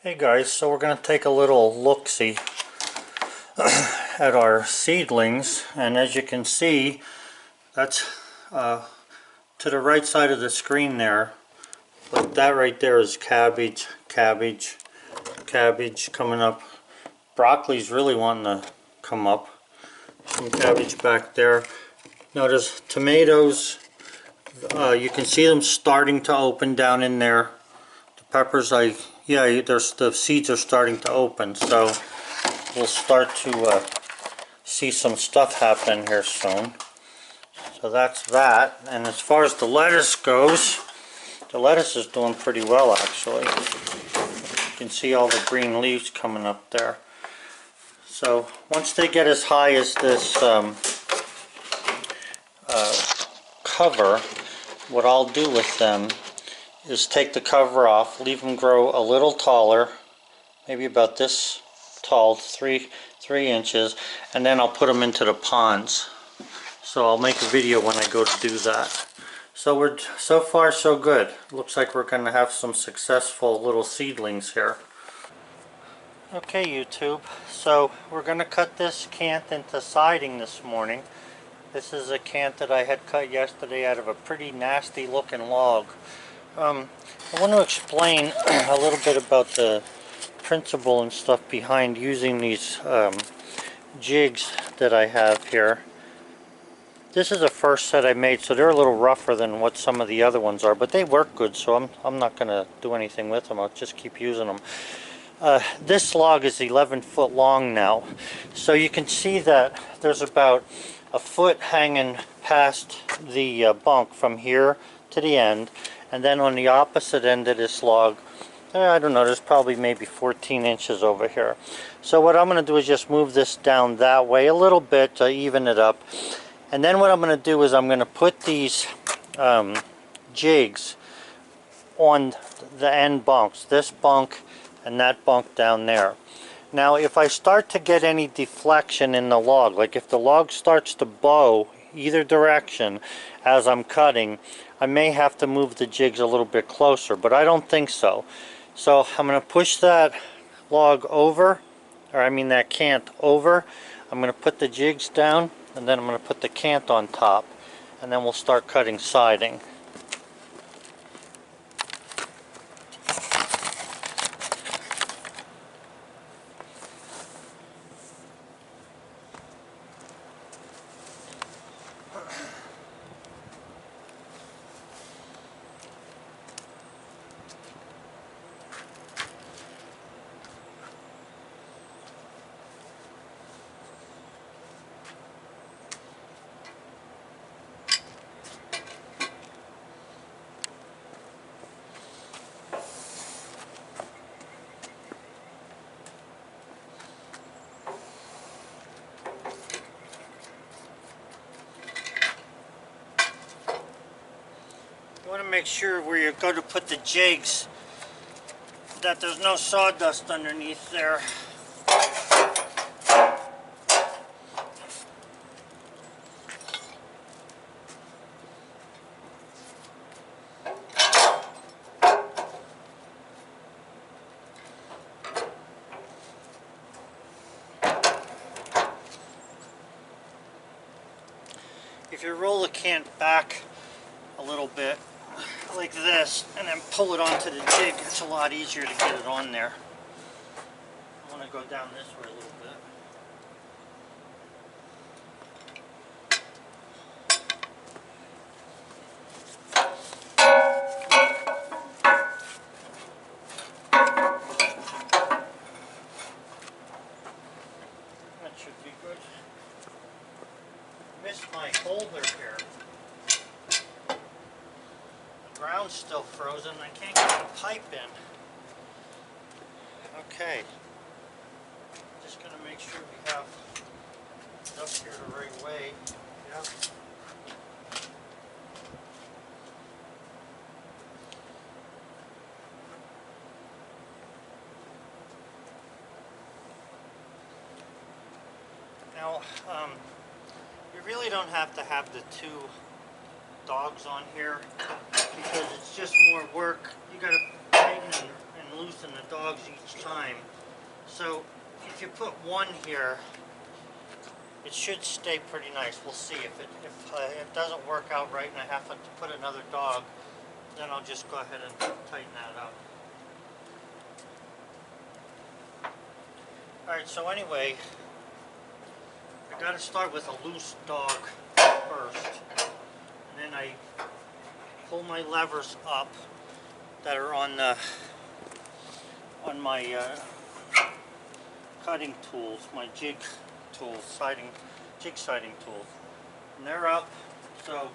Hey guys, so we're going to take a little look-see at our seedlings, and as you can see, that's to the right side of the screen there, but that right there is cabbage, cabbage, cabbage coming up. Broccoli's really wanting to come up. Some cabbage back there. Notice tomatoes, you can see them starting to open down in there. The peppers, the seeds are starting to open, so we'll start to see some stuff happening here soon. So that's that. And as far as the lettuce goes, the lettuce is doing pretty well actually. You can see all the green leaves coming up there. So once they get as high as this cover, what I'll do with them is take the cover off, leave them grow a little taller, maybe about this tall, 3 inches, and then I'll put them into the ponds. So I'll make a video when I go to do that. So so far so good. Looks like we're going to have some successful little seedlings here. Okay YouTube, so we're going to cut this cant into siding this morning. This is a cant that I had cut yesterday out of a pretty nasty looking log. I want to explain a little bit about the principle and stuff behind using these jigs that I have here. This is the first set I made, so they're a little rougher than what some of the other ones are, but they work good, so I'm not going to do anything with them. I'll just keep using them. This log is 11 foot long now, so you can see that there's about a foot hanging past the bunk from here to the end, and then on the opposite end of this log, I don't know, there's probably maybe 14 inches over here. So what I'm going to do is just move this down that way a little bit to even it up. And then what I'm going to do is I'm going to put these jigs on the end bunks, this bunk and that bunk down there. Now if I start to get any deflection in the log, like if the log starts to bow either direction as I'm cutting, I may have to move the jigs a little bit closer, but I don't think so. So I'm going to push that log over, or I mean that cant over. I'm going to put the jigs down, and then I'm going to put the cant on top, and then we'll start cutting siding. You want to make sure where you're going to put the jigs that there's no sawdust underneath there. If you roll the cant back a little bit like this and then pull it onto the jig, it's a lot easier to get it on there. I want to go down this way a little bit. That should be good. Missed my holder here. The ground's still frozen. I can't get the pipe in. Okay. Just going to make sure we have it up here the right way. Yep. Now, you really don't have to have the two dogs on here because it's just more work. You got to tighten and loosen the dogs each time. So if you put one here, it should stay pretty nice. We'll see. If it doesn't work out right and I have to put another dog, then I'll just go ahead and tighten that up. Alright, so anyway, I got to start with a loose dog first. And then I pull my levers up that are on my cutting tools, my jig tools, jig sighting tools. And they're up so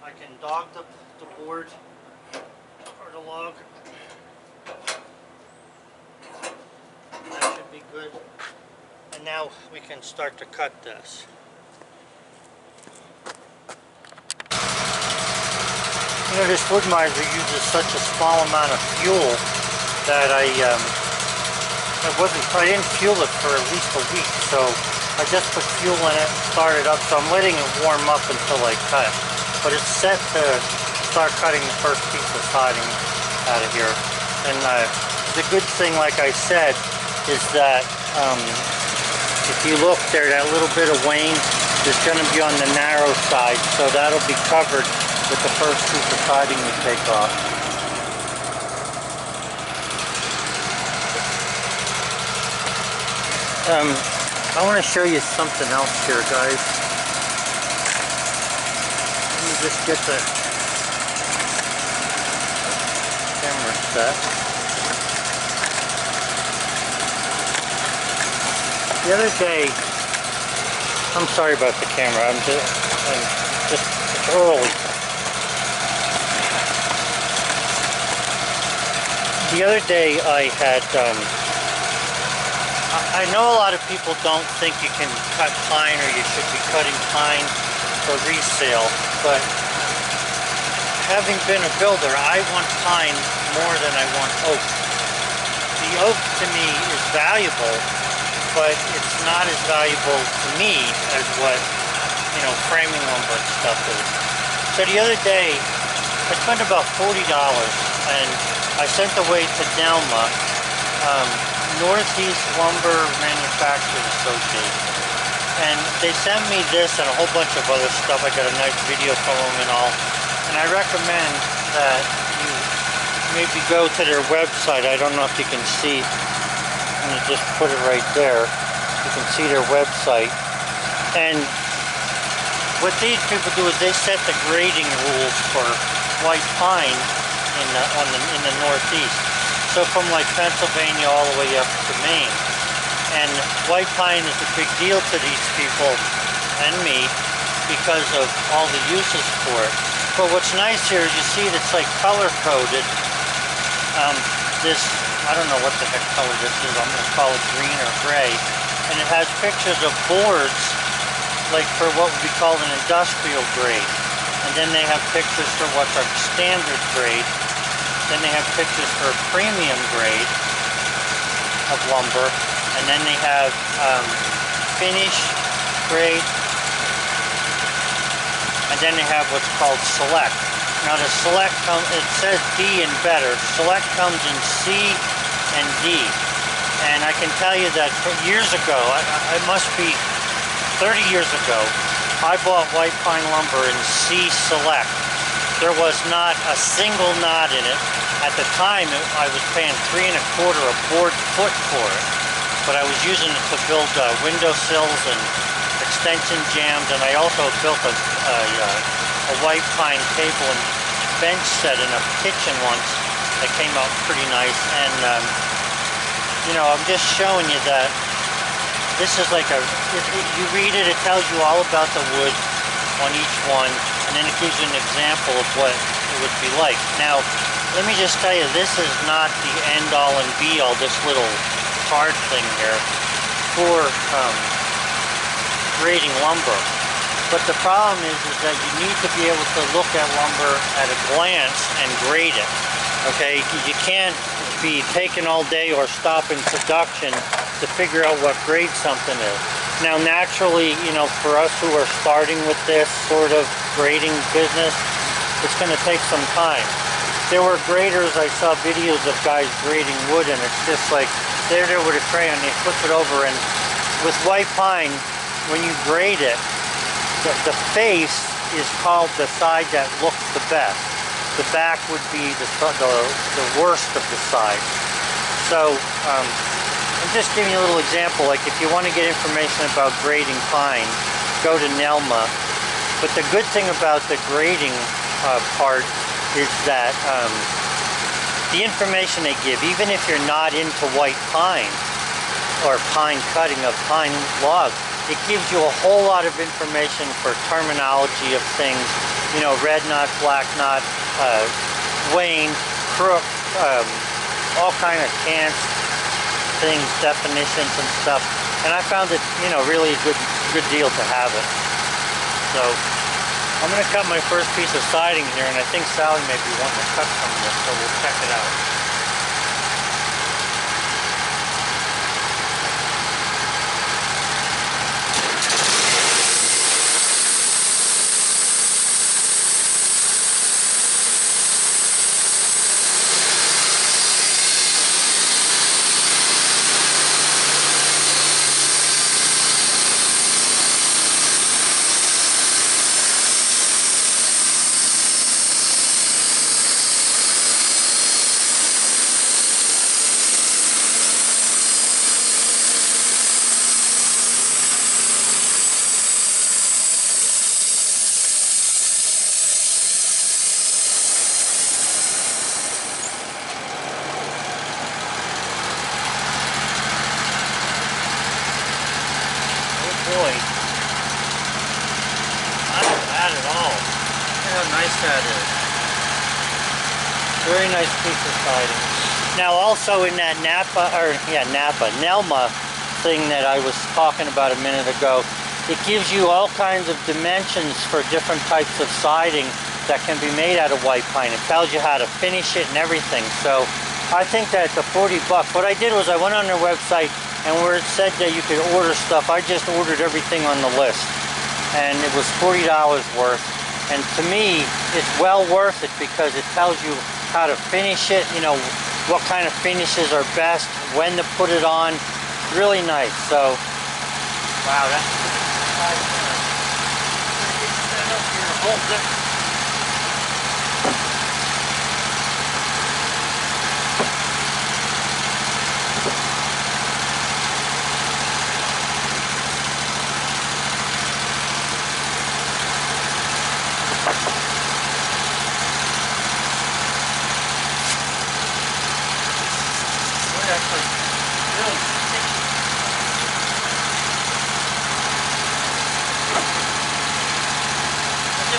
I can dog the board or the log. That should be good. And now we can start to cut this. You know, this Woodmizer uses such a small amount of fuel that I didn't fuel it for at least a week, so I just put fuel in it and started up, so I'm letting it warm up until I cut. But it's set to start cutting the first piece of siding out of here. And the good thing, like I said, is that if you look there, that little bit of wane is going to be on the narrow side, so that'll be covered with the first piece of siding we take off. I want to show you something else here, guys. Let me just get the camera set. The other day, I'm sorry about the camera, I'm just it's early. The other day I had, I know a lot of people don't think you can cut pine or you should be cutting pine for resale, but having been a builder, I want pine more than I want oak. The oak to me is valuable, but it's not as valuable to me as what, you know, framing lumber and stuff is. So the other day, I spent about $40 and I sent away to Delma, Northeast Lumber Manufacturers Association. And they sent me this and a whole bunch of other stuff. I got a nice video from them and all. And I recommend that you maybe go to their website. I don't know if you can see. I'm going to just put it right there. You can see their website. And what these people do is they set the grading rules for white pine in the Northeast. So from like Pennsylvania all the way up to Maine. And white pine is a big deal to these people and me because of all the uses for it. But what's nice here is you see it's like color coded. This, I don't know what the heck color this is, I'm going to call it green or gray. And it has pictures of boards like for what would be called an industrial grade. And then they have pictures for what's our standard grade. Then they have pictures for a premium grade of lumber. And then they have finish grade. And then they have what's called select. Now the select, it says D and better. Select comes in C and D. And I can tell you that years ago, it must be 30 years ago, I bought white pine lumber in C Select. There was not a single knot in it. At the time, I was paying $3 1/4 a board foot for it. But I was using it to build windowsills and extension jambs, and I also built a white pine table and bench set in a kitchen once that came out pretty nice. And you know, I'm just showing you that this is like you read it, it tells you all about the wood on each one, and then it gives you an example of what it would be like. Now, let me just tell you, this is not the end-all and be-all, this little card thing here, for grading lumber. But the problem is that you need to be able to look at lumber at a glance and grade it. Okay, you can't be taking all day or stopping production to figure out what grade something is. Now naturally, you know, for us who are starting with this sort of grading business, it's going to take some time. there were graders, I saw videos of guys grading wood, and it's just like, they're there with a crayon, they flip it over, and with white pine, when you grade it, the face is called the side that looks the best. The back would be the worst of the side. So, I'm just giving you a little example, like if you want to get information about grading pine, go to Nelma. But the good thing about the grading part is that the information they give, even if you're not into white pine or pine cutting of pine logs, it gives you a whole lot of information for terminology of things, you know, red knot, black knot, wane, crook, all kind of cants, things, definitions and stuff. And I found it, you know, really a good deal to have it. So I'm going to cut my first piece of siding here, and I think Sally may be wanting to cut some of this, so we'll check it out. Boy, not bad at all. Look how nice that is. Very nice piece of siding. Now also in that Nelma thing that I was talking about a minute ago, it gives you all kinds of dimensions for different types of siding that can be made out of white pine. It tells you how to finish it and everything. So I think that the 40 bucks, what I did was I went on their website, and where it said that you could order stuff, I just ordered everything on the list. And it was $40 worth. And to me, it's well worth it because it tells you how to finish it, you know, what kind of finishes are best, when to put it on. Really nice. So, wow, that's stand up here, hold it.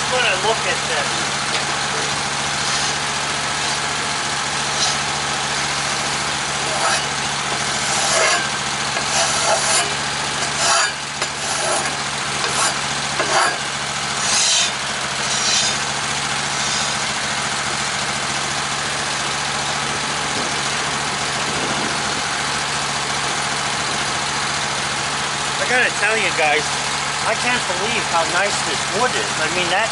When I look at this, I gotta tell you guys, I can't believe how nice this wood is. I mean, that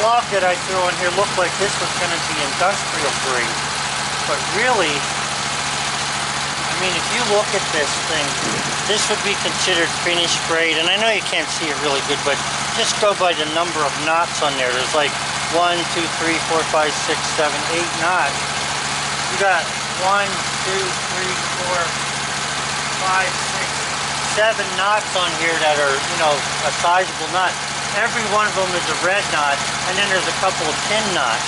log that I threw in here looked like this was going to be industrial grade. But really, I mean, if you look at this thing, this would be considered finished grade. And I know you can't see it really good, but just go by the number of knots on there. There's like 1, 2, 3, 4, 5, 6, 7, 8 knots. You got 1, 2, 3, 4, 5, 6, 7 knots on here that are, you know, a sizable knot. Every one of them is a red knot, and then there's a couple of tin knots.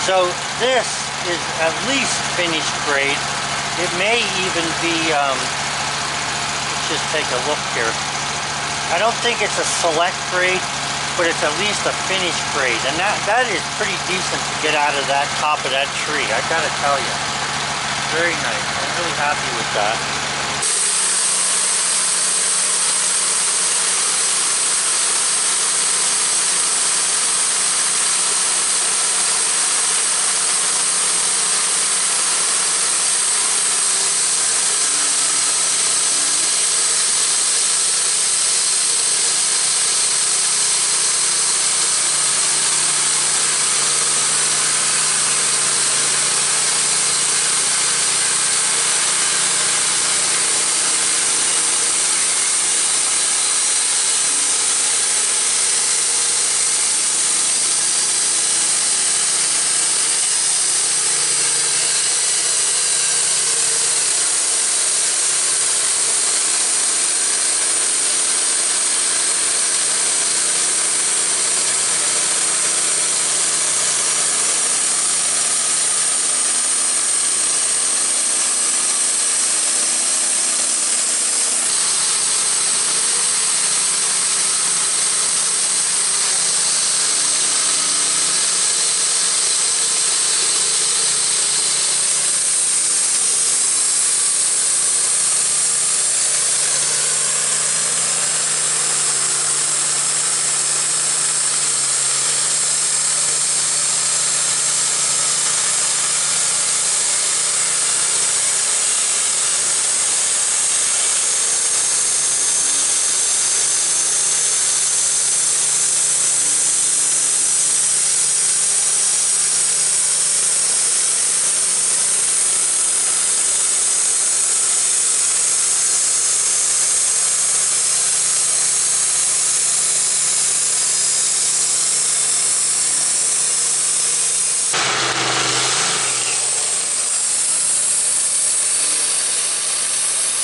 So this is at least finished grade. It may even be, let's just take a look here. I don't think it's a select grade, but it's at least a finished grade. And that is pretty decent to get out of that top of that tree, I gotta tell you. Very nice. I'm really happy with that.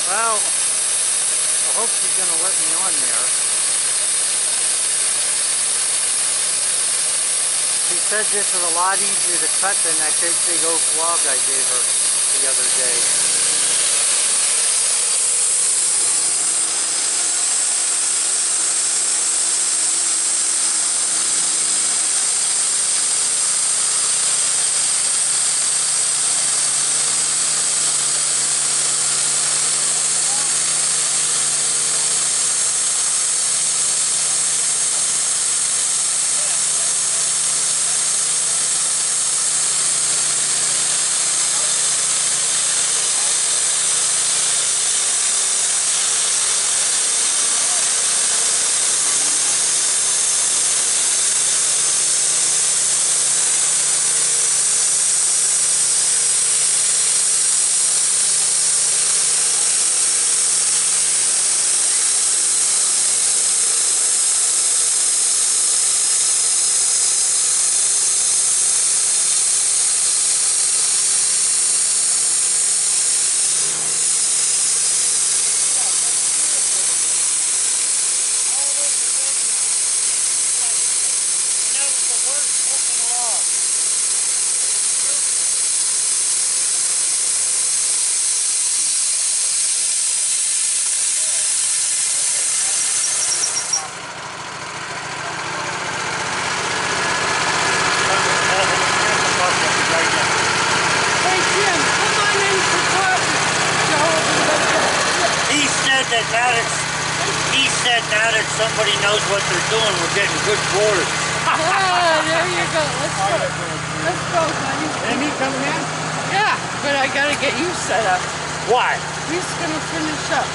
Well, I hope she's going to let me on there. She said this is a lot easier to cut than that great big oak log I gave her the other day. He said now that somebody knows what they're doing, we're getting good boards. There you go. Let's go, buddy. And he coming in? Yeah, but I gotta get you set up. Why? He's gonna finish up.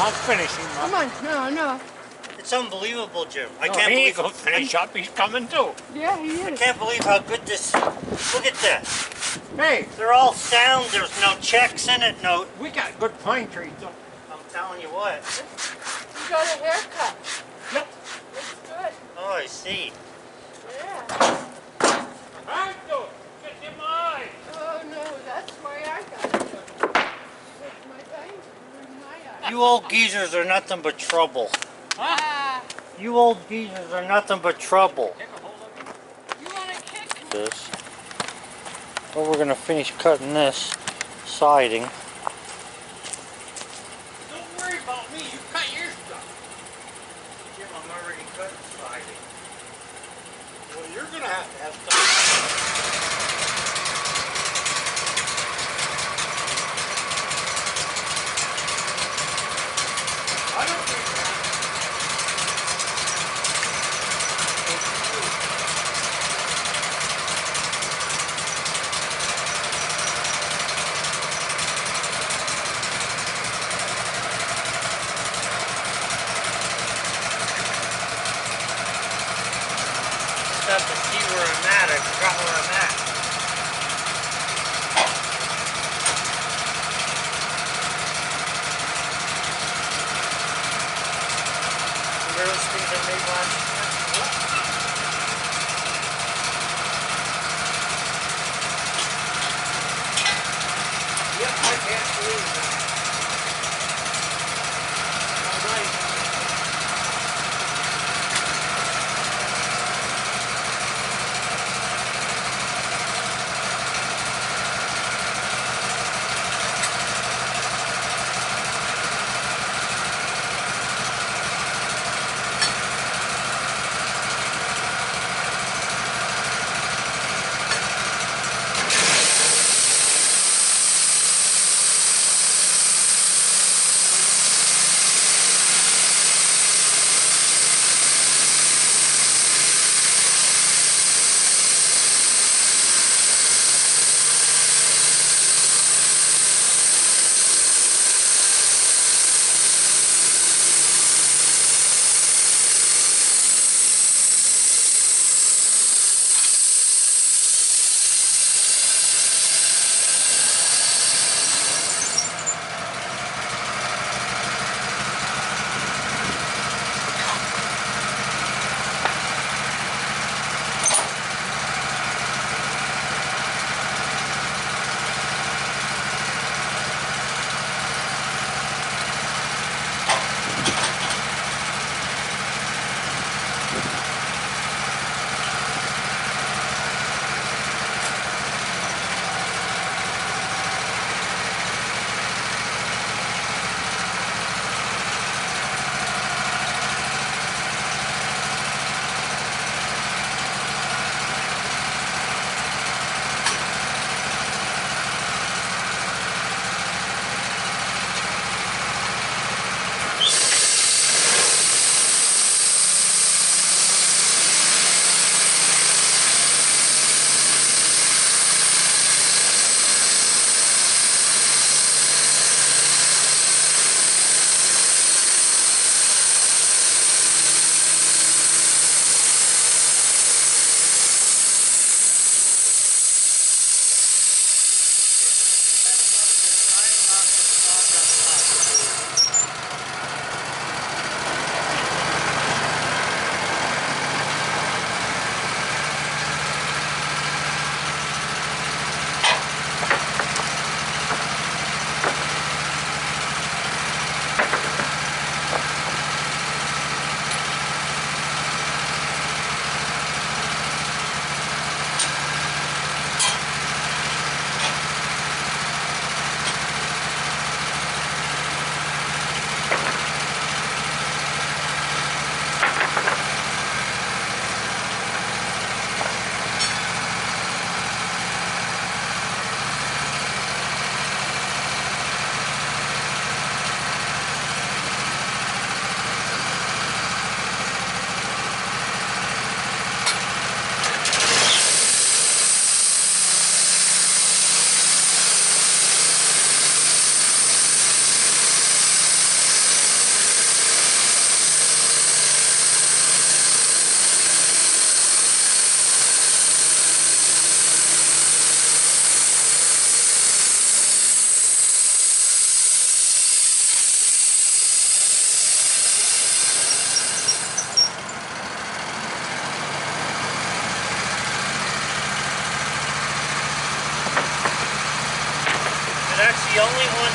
I'm finishing up. Come on, no. It's unbelievable, Jim. I No, can't he believe ain't gonna finish up. He's coming too. Yeah, he I is. can't believe how good this. Look at this. Hey, They're all sound. There's no checks in it. No. we got good pine trees though. I'm telling you what. You got a haircut. Yep. Looks good. Oh, I see. Yeah. I'm doing. Get in my eye. Oh no, that's why I got it. With my bangs in my eye. You old geezers are nothing but trouble. Ah, You old geezers are nothing but trouble. Take a hold of it. you wanna kick? This. Well, we're gonna finish cutting this siding. Don't worry about me. You cut your stuff. Jim, I'm already cutting siding. Well, you're gonna have stuff. I don't think that. Just have to see where I'm at. I forgot where I'm at. Remember those things I made last time? Yep, I can't believe that. All right.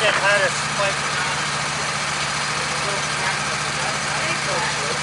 it had a spike down. That ain't so good.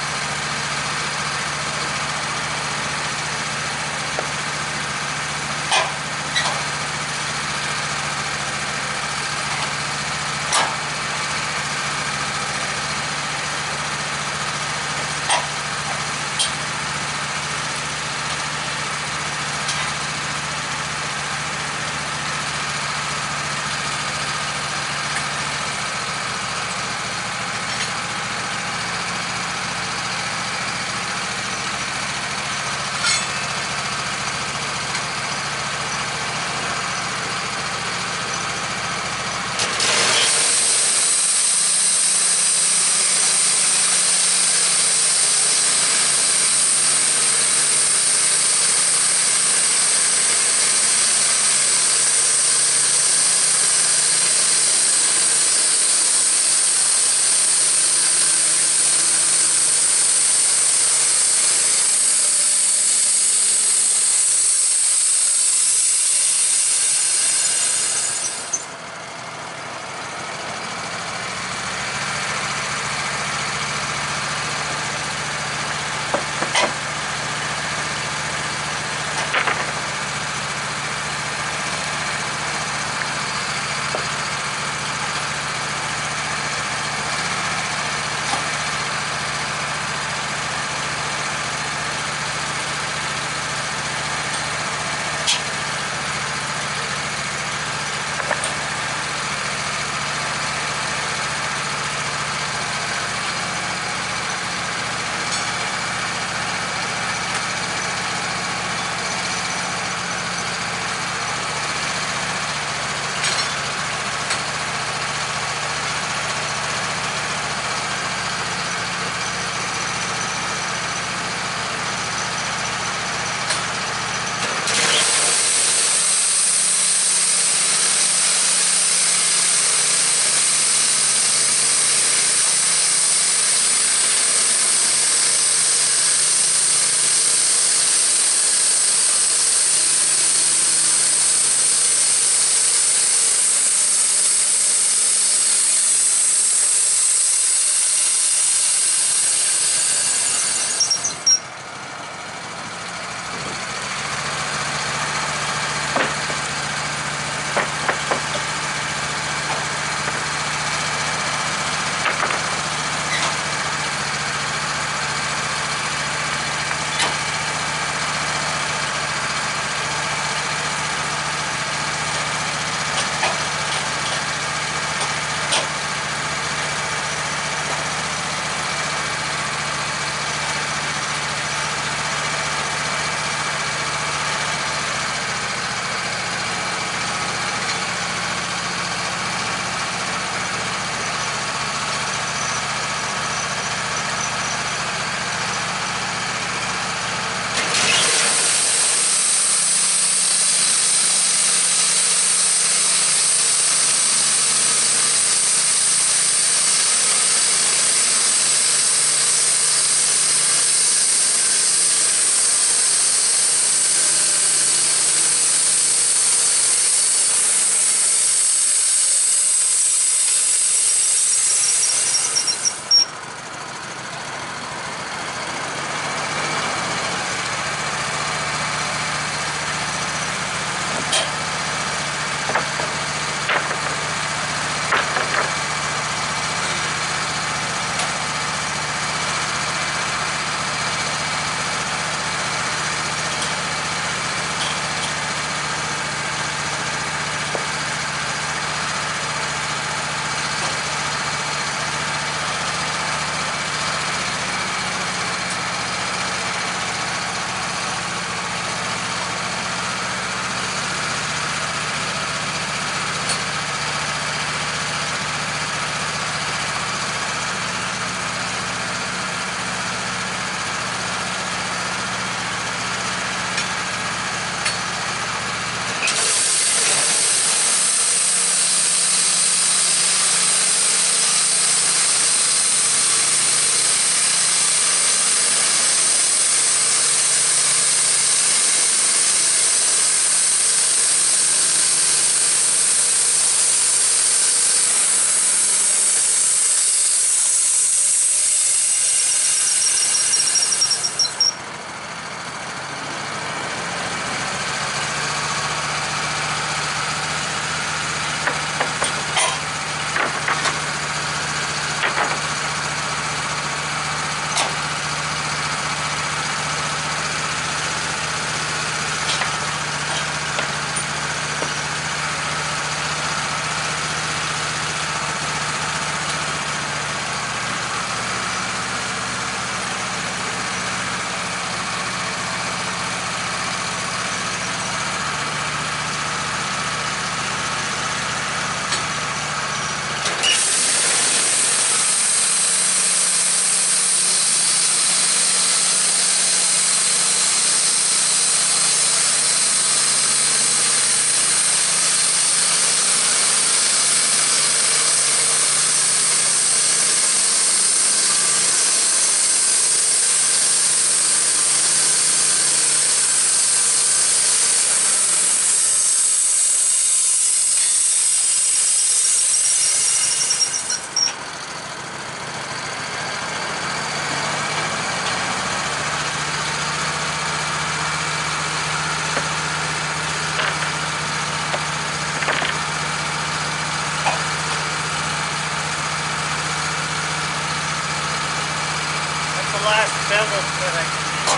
bevel cut I can make.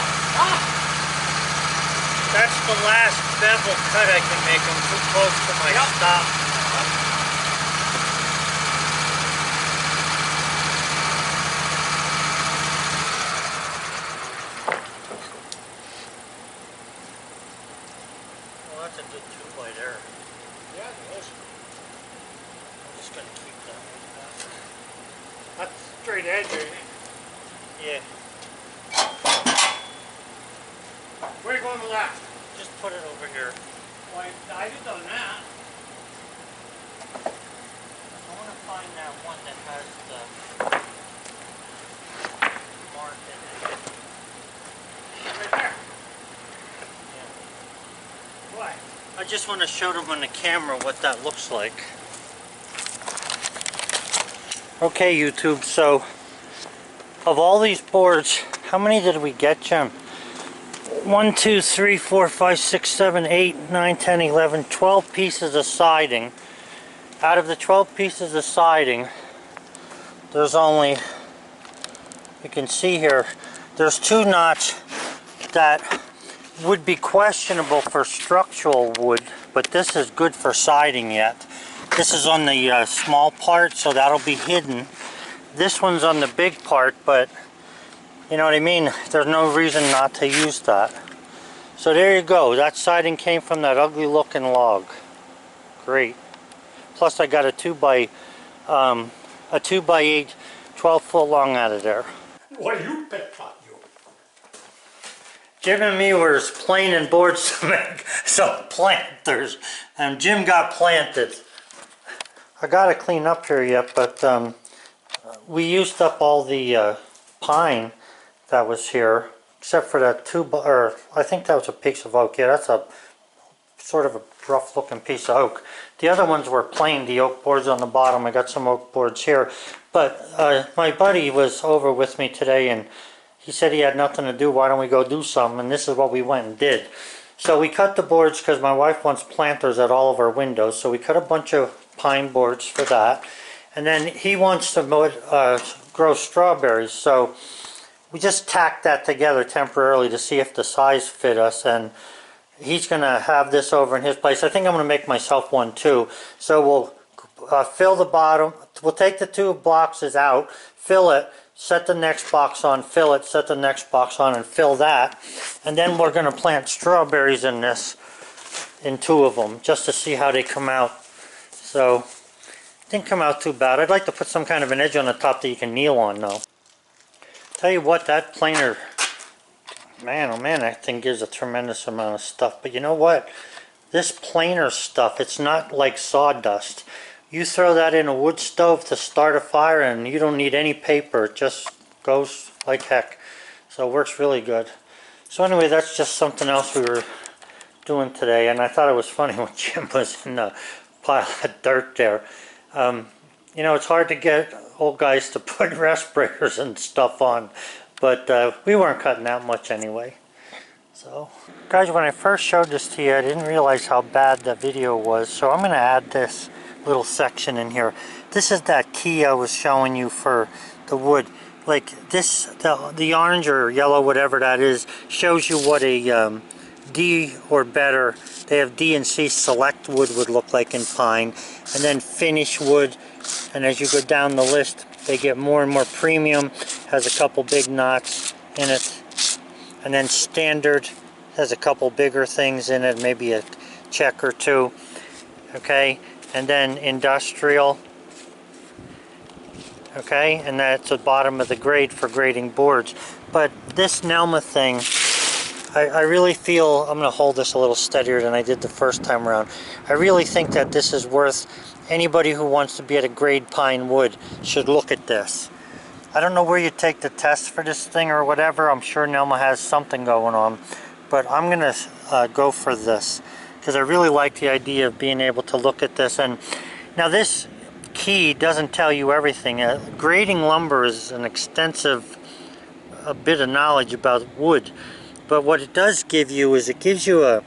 That's the last bevel cut I can make. I'm too close to my stop. Well, that's a good 2 by there. Yeah, it is. I'm just going to keep that like that. That's straight edge, ain't it? Yeah, Where are you going with that? just put it over here. Well, I just done that. I want to find that one that has the mark in it. Right there. Yeah. Why? I just want to show them on the camera what that looks like. Okay, YouTube, so of all these boards, how many did we get, Jim? 1, 2, 3, 4, 5, 6, 7, 8, 9, 10, 11, 12 pieces of siding. Out of the 12 pieces of siding, there's only, you can see here, there's 2 knots that would be questionable for structural wood, but this is good for siding yet. This is on the small part, so that'll be hidden. This one's on the big part, but you know what I mean? There's no reason not to use that. So there you go. That siding came from that ugly looking log. Great. Plus I got a 2 by 8, 12 foot long out of there. What you picked on you? Jim and me were planing boards to make some planters, and Jim got planted. I gotta clean up here yet, but we used up all the pine that was here, except for that 2 by, or I think that was a piece of oak. Yeah, that's a sort of a rough looking piece of oak. The other ones were plain, the oak boards on the bottom. I got some oak boards here, but my buddy was over with me today, and he said he had nothing to do. Why don't we go do something? And this is what we went and did. So we cut the boards because my wife wants planters at all of our windows. So we cut a bunch of pine boards for that. And then he wants to grow strawberries. So we just tacked that together temporarily to see if the size fit us. And he's going to have this over in his place. I think I'm going to make myself one too. So we'll fill the bottom. We'll take the 2 boxes out, fill it, set the next box on, fill it, set the next box on, and fill that. And then we're going to plant strawberries in this, in 2 of them, just to see how they come out. So, didn't come out too bad. I'd like to put some kind of an edge on the top that you can kneel on, though. Tell you what, that planer, man, oh man, that thing gives a tremendous amount of stuff. But you know what? This planer stuff, it's not like sawdust. You throw that in a wood stove to start a fire and you don't need any paper. It just goes like heck. So it works really good. So anyway, that's just something else we were doing today. And I thought it was funny when Jim was in the pile of dirt there. You know, it's hard to get old guys to put respirators and stuff on. But we weren't cutting that much anyway. So, guys, when I first showed this to you, I didn't realize how bad the video was. So I'm going to add this little section in here. This is that key I was showing you for the wood. Like this, the orange or yellow, whatever that is, shows you what a D or better, they have D and C select wood would look like in pine, and then finish wood. And as you go down the list, they get more and more premium, has a couple big knots in it. And then standard has a couple bigger things in it, maybe a check or 2. Okay, and then industrial. Okay, and that's the bottom of the grade for grading boards. But this Nelma thing, I really feel, I'm going to hold this a little steadier than I did the first time around. I really think that this is worth, anybody who wants to be able to grade pine wood should look at this. I don't know where you take the test for this thing or whatever. I'm sure Nelma has something going on. But I'm going to go for this because I really like the idea of being able to look at this. And now this key doesn't tell you everything. Grading lumber is an extensive bit of knowledge about wood. But what it does give you is it gives you a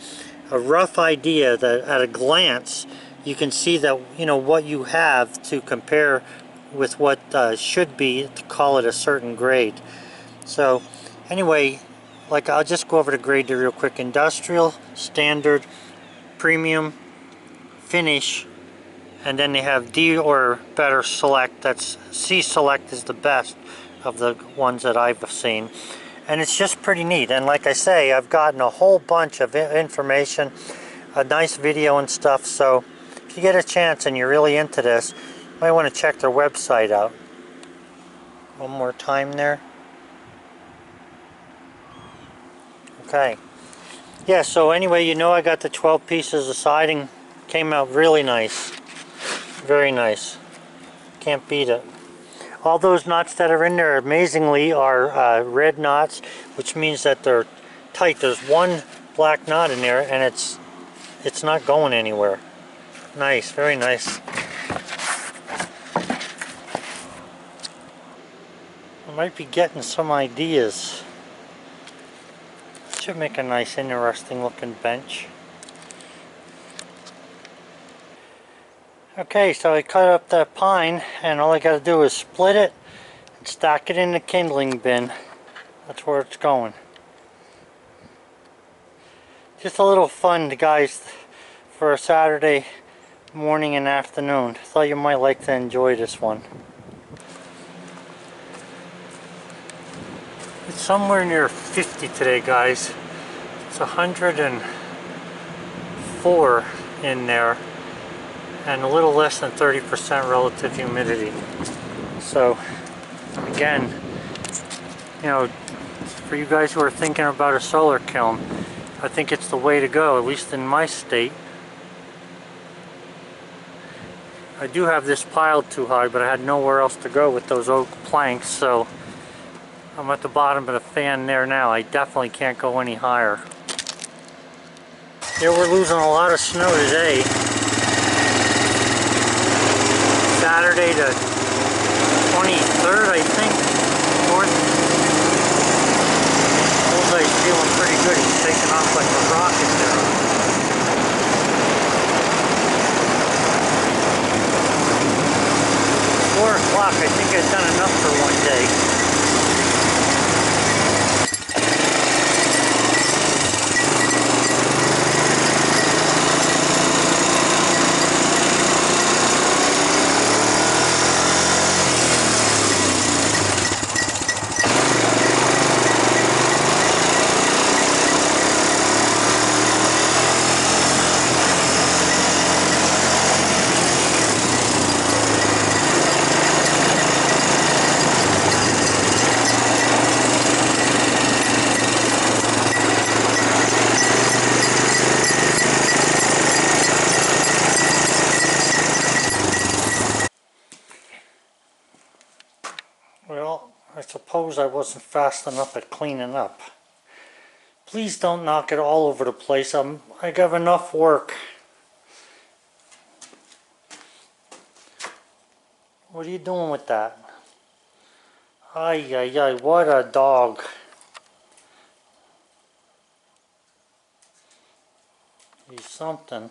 rough idea that at a glance you can see that, you know, what you have to compare with what should be to call it a certain grade. So Anyway, like I'll just go over the grade there real quick. Industrial, standard, premium, finish, and then they have D or better select. That's C select is the best of the ones that I've seen. And it's just pretty neat. And like I say, I've gotten a whole bunch of information, a nice video and stuff. So if you get a chance and you're really into this, you might want to check their website out. One more time there. Okay. Yeah, so anyway, you know I got the 12 pieces of siding. Came out really nice. Very nice. Can't beat it. All those knots that are in there, amazingly, are red knots, which means that they're tight. There's one black knot in there, and it's not going anywhere. Nice, very nice. I might be getting some ideas. Should make a nice, interesting looking bench. Okay, so I cut up that pine, and all I got to do is split it and stack it in the kindling bin. That's where it's going. Just a little fun, guys, for a Saturday morning and afternoon. Thought you might like to enjoy this one. It's somewhere near 50 today, guys. It's 104 in there, and a little less than 30% relative humidity. So again, you know, for you guys who are thinking about a solar kiln, I think it's the way to go, at least in my state. I do have this piled too high, but I had nowhere else to go with those oak planks, so I'm at the bottom of the fan there now. I definitely can't go any higher. Yeah, we're losing a lot of snow today. Saturday the 23rd, I think. 4th. Bullseye's feeling pretty good. He's taking off like a rocket there. 4 o'clock, I think I've done enough for one day. Well, I suppose I wasn't fast enough at cleaning up. Please don't knock it all over the place. I have enough work. What are you doing with that? Ay, ay, ay, what a dog. He's something.